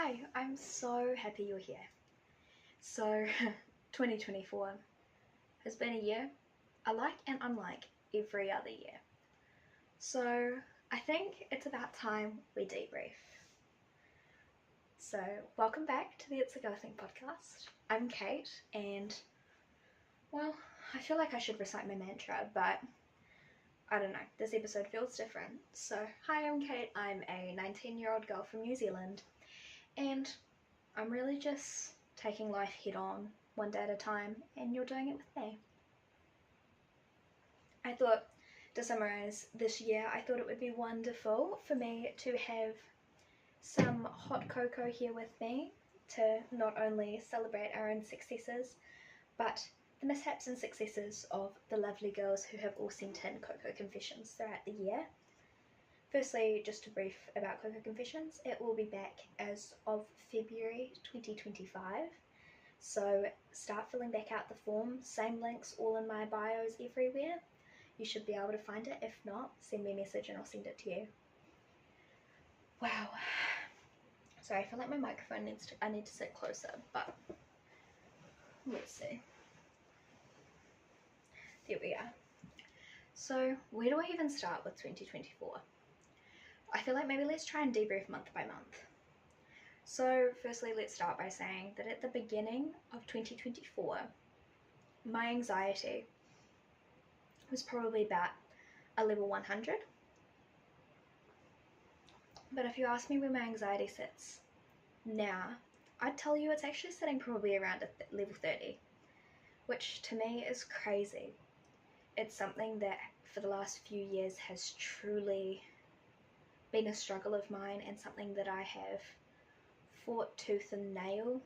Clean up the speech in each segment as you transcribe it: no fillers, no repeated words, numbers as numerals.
Hi, I'm so happy you're here. So, 2024 has been a year alike and unlike every other year. So, I think it's about time we debrief. So, welcome back to the It's a Girl Thing podcast. I'm Kate, and well, I feel like I should recite my mantra, but I don't know, this episode feels different. So, hi, I'm Kate. I'm a 19-year-old girl from New Zealand, and I'm really just taking life head on, one day at a time, and you're doing it with me. I thought, to summarise this year, I thought it would be wonderful for me to have some hot cocoa here with me to not only celebrate our own successes, but the mishaps and successes of the lovely girls who have all sent in Cocoa Confessions throughout the year. Firstly, just a brief about Cocoa Confessions. It will be back as of February 2025. So start filling back out the form. Same links all in my bios everywhere. You should be able to find it. If not, send me a message and I'll send it to you. Wow. Sorry, I feel like my microphone I need to sit closer, but let's see. There we are. So where do I even start with 2024? I feel like maybe let's try and debrief month by month. So firstly, let's start by saying that at the beginning of 2024, my anxiety was probably about a level 100. But if you ask me where my anxiety sits now, I'd tell you it's actually sitting probably around level 30, which to me is crazy. It's something that for the last few years has truly been a struggle of mine, and something that I have fought tooth and nail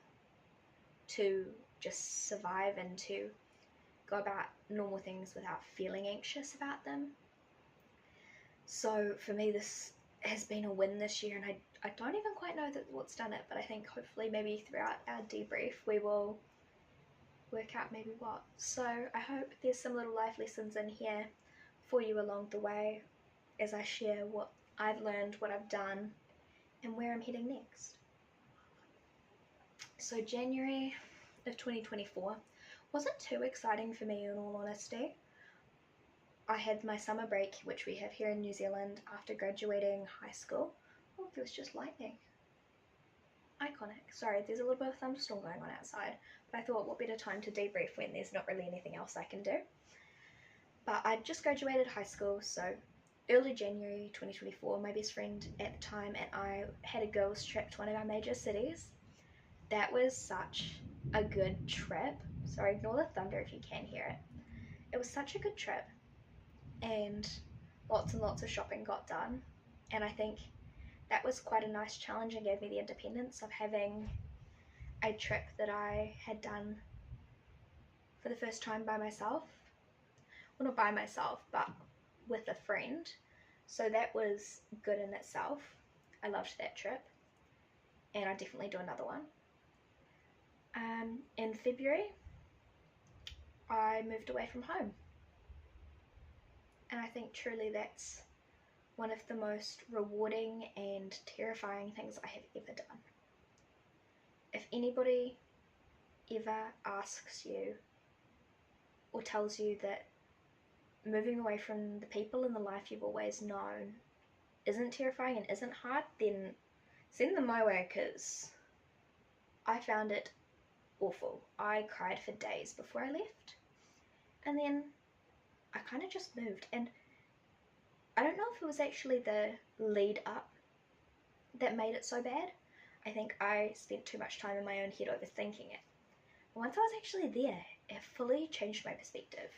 to just survive and to go about normal things without feeling anxious about them. So for me, this has been a win this year, and I don't even quite know what's done it, but I think hopefully maybe throughout our debrief we will work out maybe what. So I hope there's some little life lessons in here for you along the way as I share what I've learned, what I've done, and where I'm heading next. So January of 2024 wasn't too exciting for me, in all honesty. I had my summer break, which we have here in New Zealand after graduating high school. Oh, there was just lightning. Iconic. Sorry, there's a little bit of thunderstorm going on outside, but I thought what better time to debrief when there's not really anything else I can do. But I just graduated high school, so early January 2024, my best friend at the time and I had a girls' trip to one of our major cities. That was such a good trip. Sorry, ignore the thunder if you can hear it. It was such a good trip, and lots and lots of shopping got done, and I think that was quite a nice challenge and gave me the independence of having a trip that I had done for the first time by myself. Well, not by myself, but with a friend. So that was good in itself. I loved that trip, and I'd definitely do another one. In February, I moved away from home. And I think truly that's one of the most rewarding and terrifying things I have ever done. If anybody ever asks you or tells you that moving away from the people and the life you've always known isn't terrifying and isn't hard, then send them my way, because I found it awful. I cried for days before I left, and then I kind of just moved, and I don't know if it was actually the lead up that made it so bad. I think I spent too much time in my own head overthinking it. But once I was actually there, it fully changed my perspective.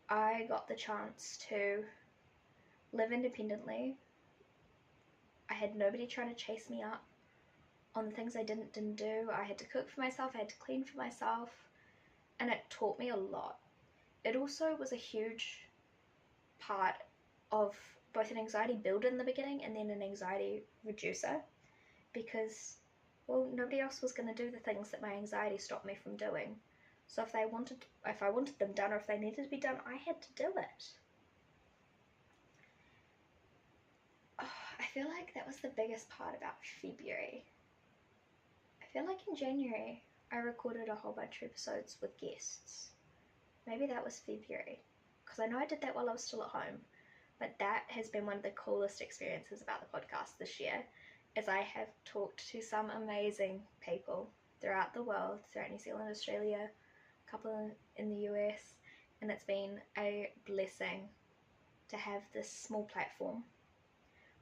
I got the chance to live independently. I had nobody trying to chase me up on the things I didn't do. I had to cook for myself, I had to clean for myself, and it taught me a lot. It also was a huge part of both an anxiety builder in the beginning and then an anxiety reducer, because, well, nobody else was going to do the things that my anxiety stopped me from doing. So if I wanted them done, or if they needed to be done, I had to do it. I feel like that was the biggest part about February. I feel like in January I recorded a whole bunch of episodes with guests. Maybe that was February, because I know I did that while I was still at home. But that has been one of the coolest experiences about the podcast this year, as I have talked to some amazing people throughout the world, throughout New Zealand, Australia, a couple in the US, and it's been a blessing to have this small platform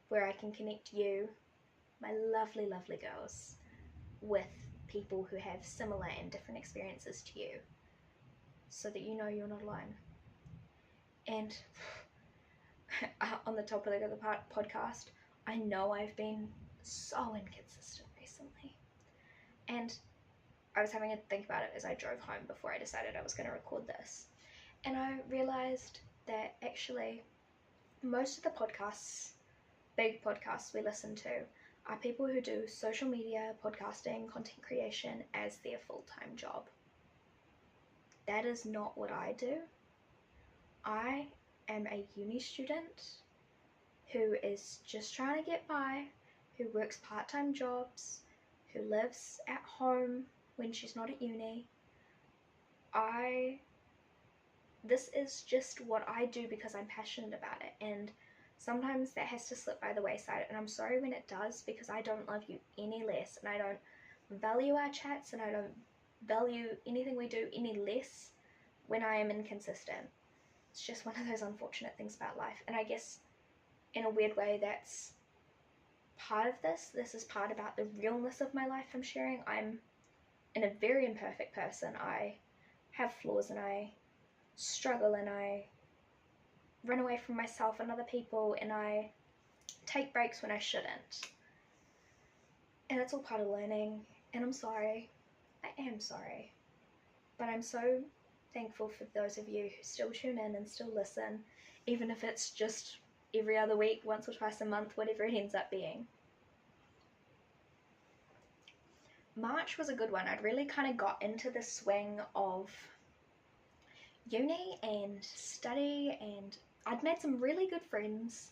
where I can connect you, my lovely, lovely girls, with people who have similar and different experiences to you, so that you know you're not alone. And on the topic of the podcast, I know I've been so inconsistent recently, and I was having to think about it as I drove home before I decided I was going to record this, and I realised that actually most of the podcasts, big podcasts we listen to, are people who do social media, podcasting, content creation as their full-time job. That is not what I do. I am a uni student who is just trying to get by, who works part-time jobs, who lives at home when she's not at uni. This is just what I do because I'm passionate about it, and sometimes that has to slip by the wayside, and I'm sorry when it does, because I don't love you any less, and I don't value our chats, and I don't value anything we do any less when I am inconsistent. It's just one of those unfortunate things about life, and I guess in a weird way that's part of this. This is part about the realness of my life I'm sharing. I'm a very imperfect person. I have flaws, and I struggle, and I run away from myself and other people, and I take breaks when I shouldn't. And it's all part of learning, and I'm sorry. I am sorry. But I'm so thankful for those of you who still tune in and still listen, even if it's just every other week, once or twice a month, whatever it ends up being. March was a good one. I'd really kind of got into the swing of uni and study, and I'd made some really good friends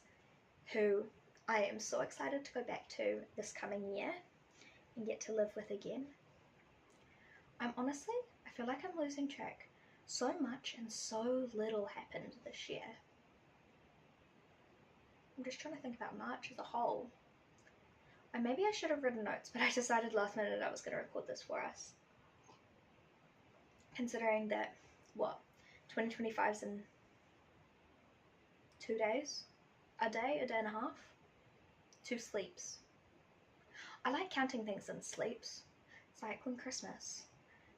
who I am so excited to go back to this coming year and get to live with again. I feel like I'm losing track. So much and so little happened this year. I'm just trying to think about March as a whole. And maybe I should have written notes, but I decided last minute I was going to record this for us. Considering that, 2025's in 2 days? A day and a half? 2 sleeps. I like counting things in sleeps. It's like when Christmas.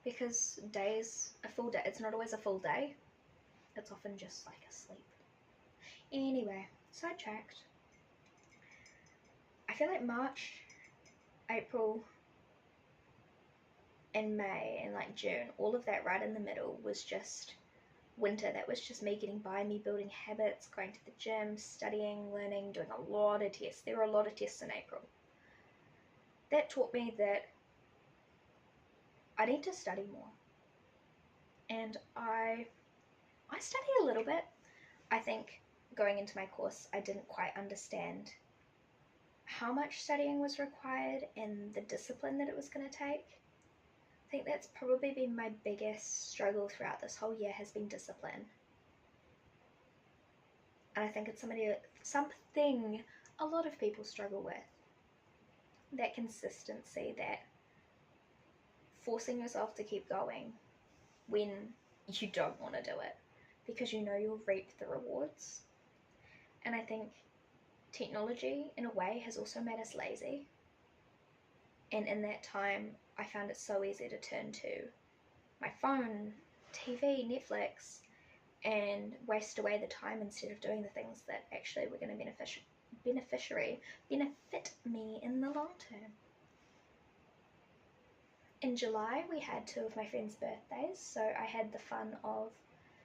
Because a full day, it's not always a full day. It's often just like a sleep. Anyway, sidetracked. I feel like March, April, and May, and like June, all of that right in the middle was just winter. That was just me getting by, me building habits, going to the gym, studying, learning, doing a lot of tests. There were a lot of tests in April. That taught me that I need to study more. And I studied a little bit. I think going into my course, I didn't quite understand how much studying was required and the discipline that it was going to take. I think that's probably been my biggest struggle throughout this whole year, has been discipline. And I think it's something a lot of people struggle with. That consistency, that forcing yourself to keep going when you don't want to do it, because you know you'll reap the rewards. And I think technology, in a way, has also made us lazy. And in that time, I found it so easy to turn to my phone, TV, Netflix, and waste away the time instead of doing the things that actually were going to benefit me in the long term. In July, we had 2 of my friends' birthdays, so I had the fun of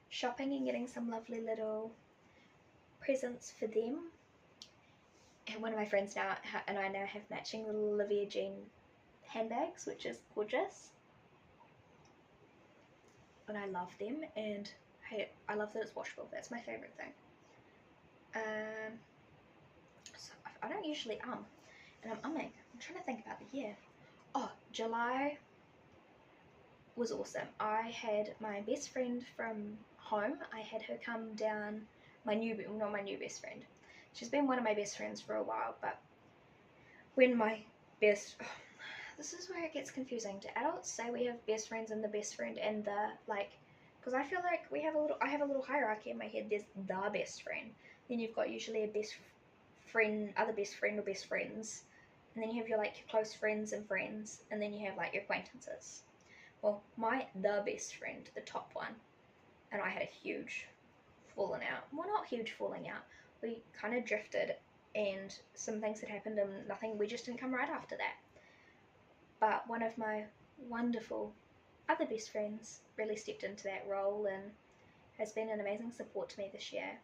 shopping and getting some lovely little presents for them. And one of my friends and I now have matching little Olivia Jean handbags, which is gorgeous. And I love them, and I love that it's washable. That's my favourite thing. So I don't usually and I'm umming. I'm trying to think about the year. Oh, July was awesome. I had my best friend from home. I had her come down, not my new best friend. She's been one of my best friends for a while, but when my best, oh, this is where it gets confusing. Do adults say we have best friends and the best friend and the, like, because I feel like I have a little hierarchy in my head. There's the best friend. Then you've got usually a best friend, other best friend or best friends. And then you have your, like, your close friends and friends. And then you have, like, your acquaintances. Well, the best friend, the top one, and I had a huge falling out. Well, not huge falling out. We kind of drifted and some things had happened and we just didn't come right after that. But one of my wonderful other best friends really stepped into that role and has been an amazing support to me this year.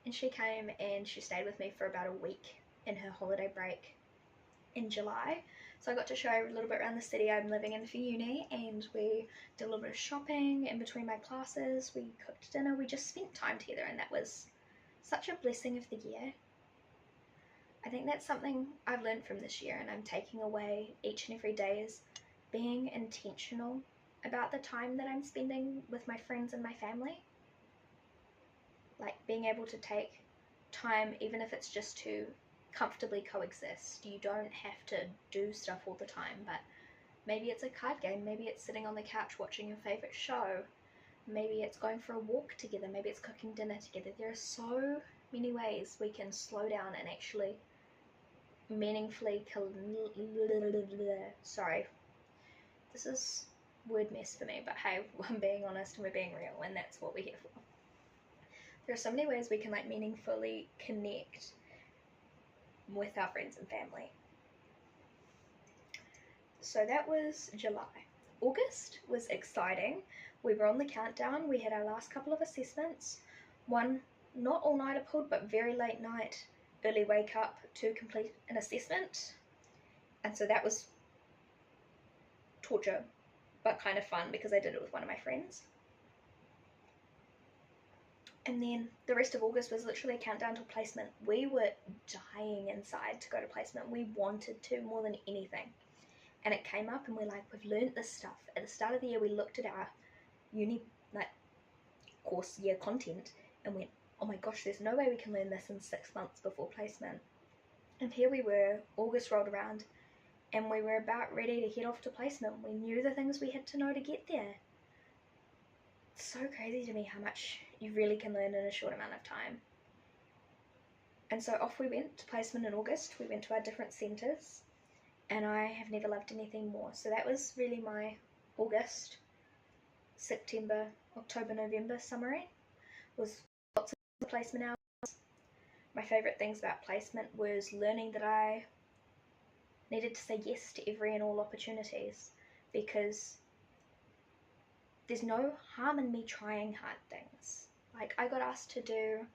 And she came and she stayed with me for about a week in her holiday break in July. So I got to show her a little bit around the city I'm living in for uni, and we did a little bit of shopping in between my classes. We cooked dinner. We just spent time together, and that was such a blessing of the year. I think that's something I've learned from this year, and I'm taking away each and every day, is being intentional about the time that I'm spending with my friends and my family. Like being able to take time, even if it's just to comfortably coexist. You don't have to do stuff all the time, but maybe it's a card game, maybe it's sitting on the couch watching your favorite show, maybe it's going for a walk together, maybe it's cooking dinner together. There are so many ways we can slow down and actually meaningfully sorry, this is word mess for me, but hey, I'm being honest and we're being real, and that's what we're here for. There are so many ways we can like meaningfully connect with our friends and family. So that was July. August was exciting. We were on the countdown. We had our last couple of assessments. One not all-nighter pulled, but very late night, early wake up to complete an assessment. And so that was torture, but kind of fun because I did it with one of my friends. And then the rest of August was literally a countdown to placement. We were dying inside to go to placement. We wanted to more than anything. And it came up and we're like, we've learned this stuff. At the start of the year, we looked at our uni, like, course year content and went, oh my gosh, there's no way we can learn this in 6 months before placement. And here we were, August rolled around, and we were about ready to head off to placement. We knew the things we had to know to get there. It's so crazy to me how much you really can learn in a short amount of time. And so off we went to placement in August. We went to our different centres, and I have never loved anything more. So that was really my August, September, October, November summary. Was lots of placement hours. My favourite things about placement was learning that I needed to say yes to every and all opportunities, because there's no harm in me trying hard things. Like, I got asked to do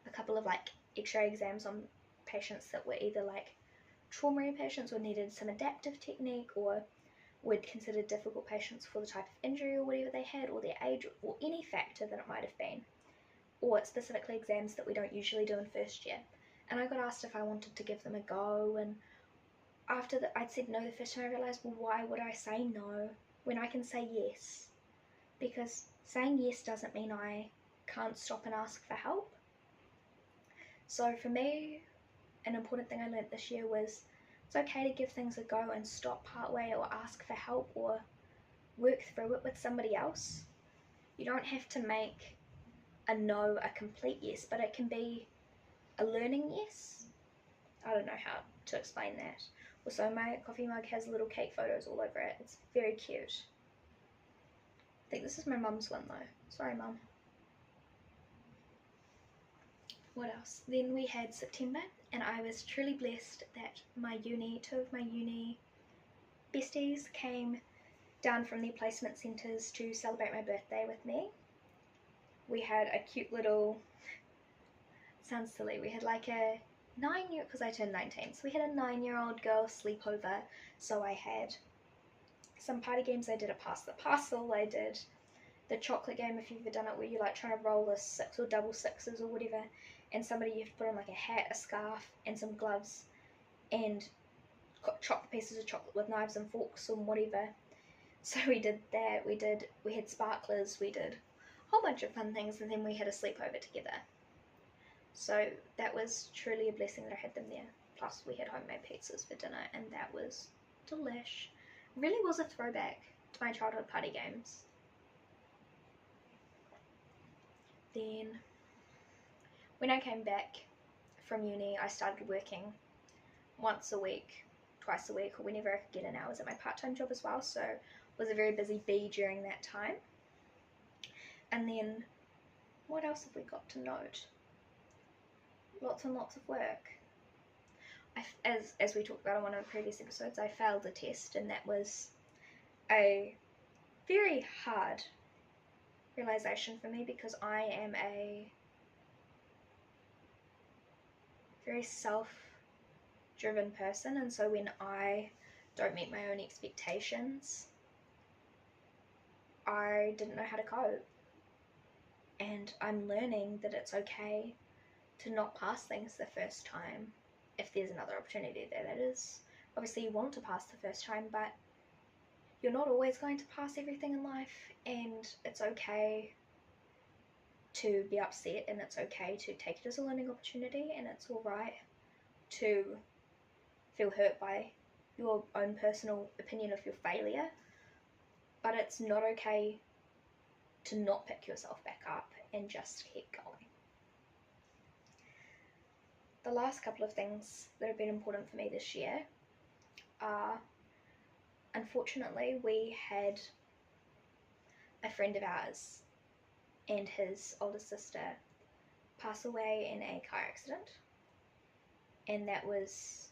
a couple of like x-ray exams on patients that were either like trauma patients or needed some adaptive technique, or would consider difficult patients for the type of injury or whatever they had, or their age, or any factor that it might have been, or specifically exams that we don't usually do in first year. And I got asked if I wanted to give them a go, and after I'd said no the first time, I realised, well, why would I say no when I can say yes? Because saying yes doesn't mean I can't stop and ask for help. So for me, an important thing I learnt this year was it's okay to give things a go and stop partway, or ask for help, or work through it with somebody else. You don't have to make a no a complete yes, but it can be a learning yes. I don't know how to explain that. Also, my coffee mug has little cake photos all over it. It's very cute. I think this is my mum's one though. Sorry, Mum. What else? Then we had September, and I was truly blessed that two of my uni besties came down from their placement centres to celebrate my birthday with me. We had a cute little, sounds silly, we had like a 9-year, because I turned 19, so we had a 9-year-old girl sleepover. So I had some party games. I did a pass the parcel, I did the chocolate game, if you've ever done it, where you're like trying to roll a 6 or double sixes or whatever, and somebody you have to put on like a hat, a scarf, and some gloves and chop the pieces of chocolate with knives and forks and whatever. So we did that. We had sparklers. We did a whole bunch of fun things, and then we had a sleepover together. So that was truly a blessing that I had them there. Plus we had homemade pizzas for dinner, and that was delish. Really was a throwback to my childhood party games. Then when I came back from uni, I started working once a week, twice a week, or whenever I could get in hours at my part-time job as well, so was a very busy bee during that time. And then what else have we got to note? Lots and lots of work. As we talked about on one of the previous episodes, I failed a test, and that was a very hard realization for me because I am a very self-driven person, and so when I don't meet my own expectations, I didn't know how to cope. And I'm learning that it's okay to not pass things the first time if there's another opportunity there, that is. Obviously you want to pass the first time, but you're not always going to pass everything in life, and it's okay to be upset, and it's okay to take it as a learning opportunity, and it's alright to feel hurt by your own personal opinion of your failure, but it's not okay to not pick yourself back up and just keep going. The last couple of things that have been important for me this year are, unfortunately, we had a friend of ours and his older sister pass away in a car accident, and that was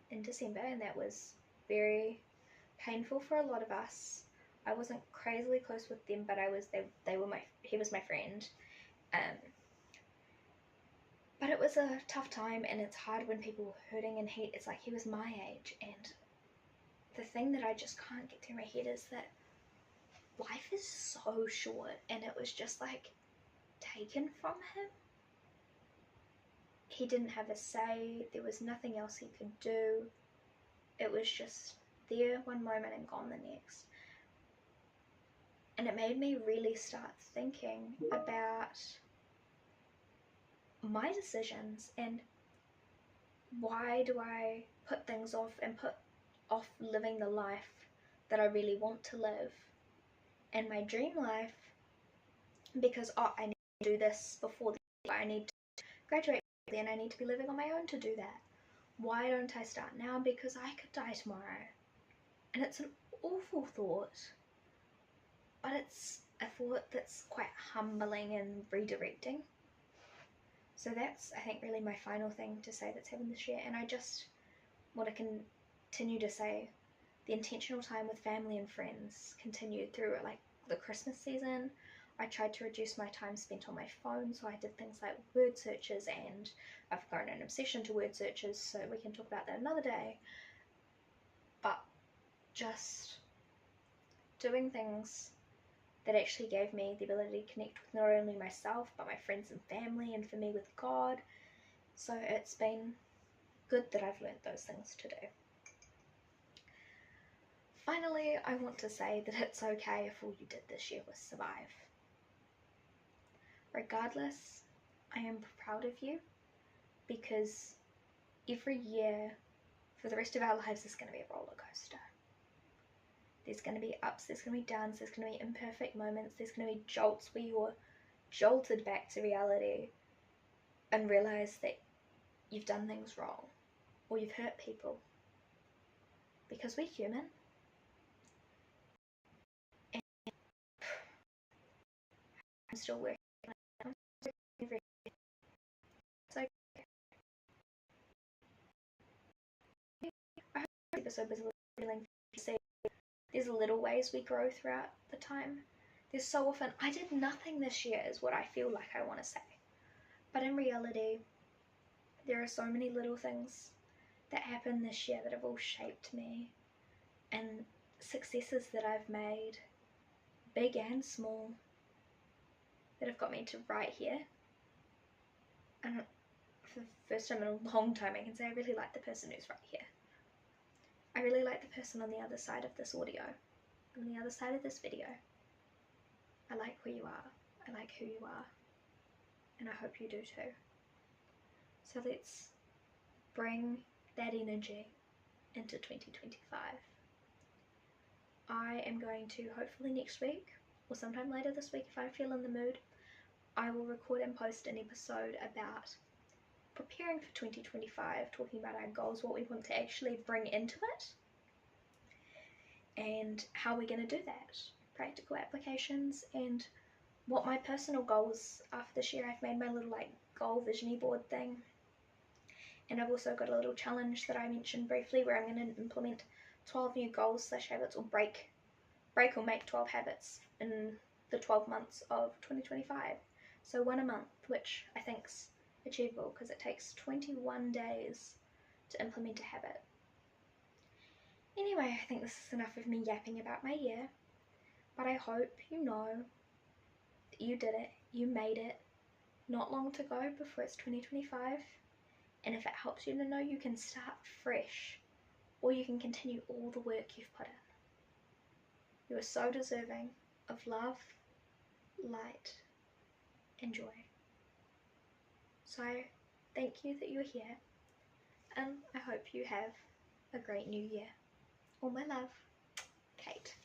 in December, and that was very painful for a lot of us. I wasn't crazily close with them, but he was my friend. But it was a tough time, and it's hard when people were hurting, and it's like he was my age, and the thing that I just can't get through my head is that life is so short, and it was just like taken from him. He didn't have a say, there was nothing else he could do. It was just there one moment and gone the next. And it made me really start thinking about my decisions and why do I put things off and put off living the life that I really want to live and my dream life because I need to do this before I need to graduate and I need to be living on my own to do that. Why don't I start now? Because I could die tomorrow. And it's an awful thought, but it's a thought that's quite humbling and redirecting. So that's, I think, really my final thing to say that's happened this year. And I just want to continue to say the intentional time with family and friends continued through like the Christmas season. I tried to reduce my time spent on my phone, so I did things like word searches, and I've grown an obsession to word searches, so we can talk about that another day. But just doing things that actually gave me the ability to connect with not only myself, but my friends and family, and for me with God. So it's been good that I've learnt those things to do. Finally, I want to say that it's okay if all you did this year was survive. Regardless, I am proud of you, because every year for the rest of our lives is going to be a roller coaster. There's going to be ups, there's going to be downs, there's going to be imperfect moments, there's going to be jolts where you're jolted back to reality and realise that you've done things wrong or you've hurt people, because we're human. And I'm still working on it. So I hope this episode was a little to see there's little ways we grow throughout the time. There's so often, I did nothing this year is what I feel like I want to say. But in reality, there are so many little things that happened this year that have all shaped me, and successes that I've made, big and small, that have got me to right here. And for the first time in a long time I can say I really like the person who's right here. I really like the person on the other side of this audio, on the other side of this video. I like where you are, I like who you are, and I hope you do too. So let's bring that energy into 2025. I am going to, hopefully next week, or sometime later this week if I feel in the mood, I will record and post an episode about preparing for 2025, talking about our goals, what we want to actually bring into it, and how we're going to do that, practical applications, and what my personal goals are for this year. I've made my little goal visioning board thing, and I've also got a little challenge that I mentioned briefly where I'm going to implement 12 new goals / habits, or break or make 12 habits in the 12 months of 2025. So one a month, which I think's achievable because it takes 21 days to implement a habit. Anyway, I think this is enough of me yapping about my year, but I hope you know that you did it, you made it, not long to go before it's 2025, and if it helps you to know you can start fresh, or you can continue all the work you've put in. You are so deserving of love, light, and joy. So, thank you that you're here, and I hope you have a great new year. All my love, Kate.